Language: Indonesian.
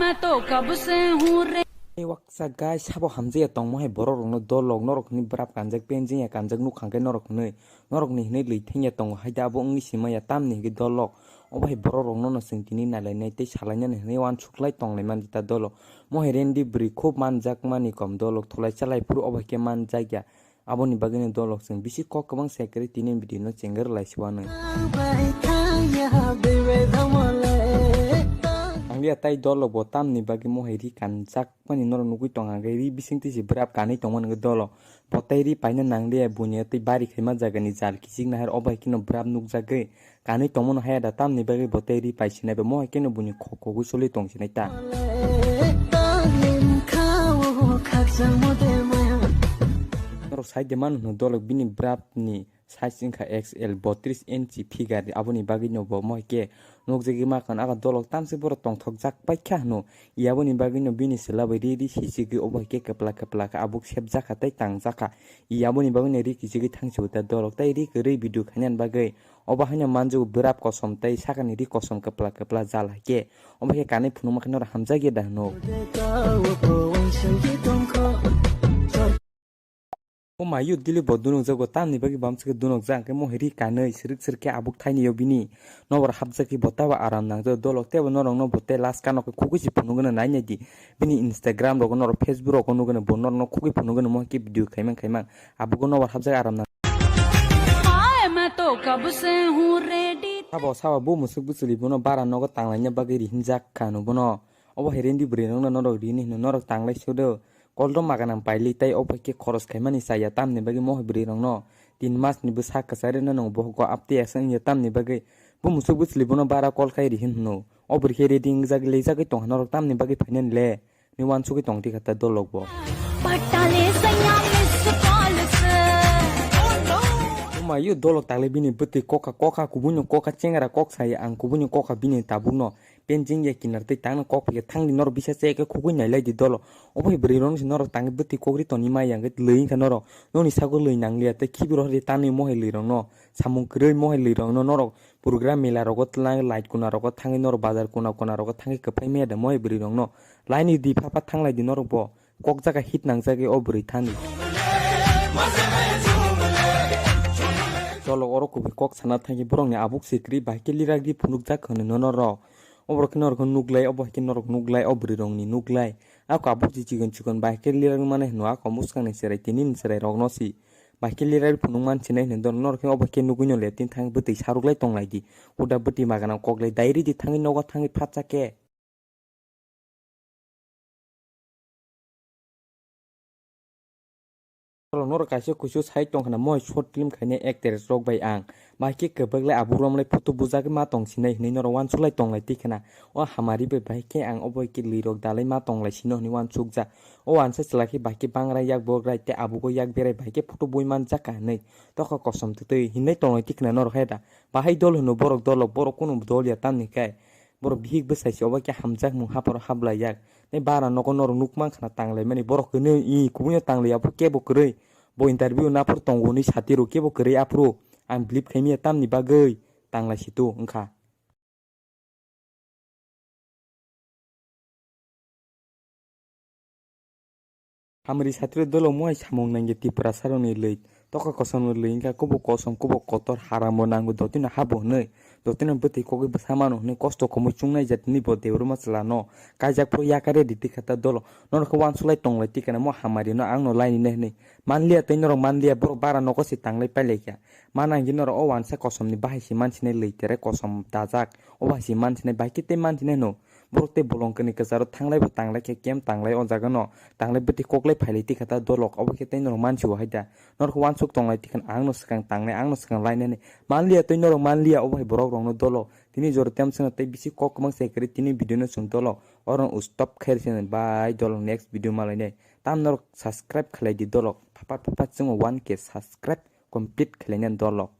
मैं तो कब से हूँ रे waksa guys sabo hamje tong mo he borok no dolog norok ni brap kanjak penjing ya kanjak nu khangke norok ni hnei leitheng tong haida bo ngni sima ya tam ni ge dolog obai borok no singtini nalai nei tei salainya ni hnei wan suklai tong lai man ta dolog mo he rendi bri khub manjak mani kom dolog tholai chalai puru obai ke manjak ya aboni bagini dolog sing bisi kok kabang sekre tinin video no chenger laiswano anglia tai dolo botam ni bagi moheri kanjak pani nor nugui tong angri bising ti brap kani tong nang dolo potairi paina nanglia bunya ti bari khema jaga ni jal kising nahar obai kino brap nuk jage kani tong mon haya datam ni bagi potairi paisina be moh kino bunya khoko gu soli tong sinai ta nor side man no dolo bini brap ni size inka XL 32 inch figure aboni bagi no bo moh ke nokjegi makan aga dolok tamse boro tong thok jak paikha no iaboni bagi no bini sela bai ri sisigi obai ke kapla ka abuk sep jaka tai tang jaka iaboni bagi ne ri kisigi thangsi uta dolok tai ri kere video khanyan bagai oba hanya manju berap kosom tai sakani ri kosom kapla jal ke obai ke kanai phunu makan hamja ge dah no o mayu dili bodunung jago tamni bagi bamsike dunok jang ke moheri kanai sirik sirke abuk thaini yobini nobor habjaki botaba aram nangjo dolok tebo norong no bote las kano ke kugusi punugana naina di bini Instagram rogo nor Facebook rogo nugana bonor no kugi punugana mohki video kaimang abugo nobor habjaki aram nang हाय मैं तो कब से हूँ ready sabo bo musuk busuli bono bara nogo tanglainya bagi hinjak kanu bono obo herendi brenong no norok rini no norok tanglai sodo koldom maganang paili tai opai ke khoros khaimani saya tamni bagi moh brirong no 3 mas ni busa kasare no no boh ko apti asang ya tamni bagi bu musuk busli bono bara kol khai rihin no obri khere ding jag le jag tong norok tamni bagi phainen le ni wan suki tong ti khata dolok bo पटाले सैया miss call से mayu dolok tale bini beti koka kubunyo koka cengara kok saya ang kubunyo koka bini tabuno penjing ya kinar te tang kok ya tang di nor bisa ceke kugunya lai di dolo obo brirong si nor tang beti kokri to ni maya nget lein ka noro noni sago lein nang lia te kibro ri tani mohe lirong no samung krei mohe lirong no noro program mela rogot lang light kuna rogot tangi nor bazar kuna rogot tangi kepai me da mohe brirong no laini di papa tang lai di nor bo kok jaga hit nang jage obri thani dolok oro kubi kok sana thangi borong ni abuk sikri baike liragdi phunuk jak khone nonoro obrok nor khon nuglai obo ke norok nuglai obri rong ni nuglai ako abuk ji chigon baike lirag mane no ako muskang ni serai tinin serai rog nosi baike lirag phunuk man chinai ne don nor ke obo ke nugunyo le tin thang beti saruglai tonglai di uda beti magana koklai dairi di thangi nogo thangi phatsa ke nor kaise kusu sai tong khana moi short film khaine actors rok bai ang baike kebaglai aburom lai photo bujak ma tong sinai nei nor wan sulai tong lai tikana o hamari bai baike ang oboi ki lirok dalai ma tong lai sino ni wan sukja o wan se chlaki baike bangra yak bograi te abugo yak berai baike photo boi man jaka nei toko kosom te hinai tong lai tikana nor haida bahai dol no borok dol borok kunu dol ya tamni kai borok bihik besai si obake hamjak mu hapor habla yak nei bara nogo nor nukman khana tanglai mani borok kene I kubunya tanglai apu kebo krei bo interview na pur tonggo ni satiro kebo krei apro ang blip khaimi tamni bagai tanglai situ engkha hamri satiro dolo moi samong nange tipra saroni leit toka kosom leinga kubo kosom kubo kotor haramo nangu dotina habo nei dotina beti kogi besamano ne kosto komu chungnai jatni bo deurma chlano kajak pro yakare diti khata dolo nor ko wan sulai tonglai tikana mo hamari no angno laini ne manlia teinoro manlia bor bara no kosi tanglai pailekya manangi nor o wan sa kosom ni bahisi mansine leitere kosom dajak o bahisi mansine bakite mansine no borte bolongkani kasaro thanglai bo tanglai ke kem tanglai on jaga no tanglai beti koklai phailai tikata dolok obake teinoro mansiwa haida nor ko wan suk tonglai tikan angno skang tanglai angno skang laine manlia teinoro manlia obai borok rong no dolo tini jor tem sena tai bisi kok mang sekri tini video no sung dolo oron stop khair sen bye dolo next video malaine tam nor subscribe khalai di dolok papa chung 1k subscribe complete khalainan dolok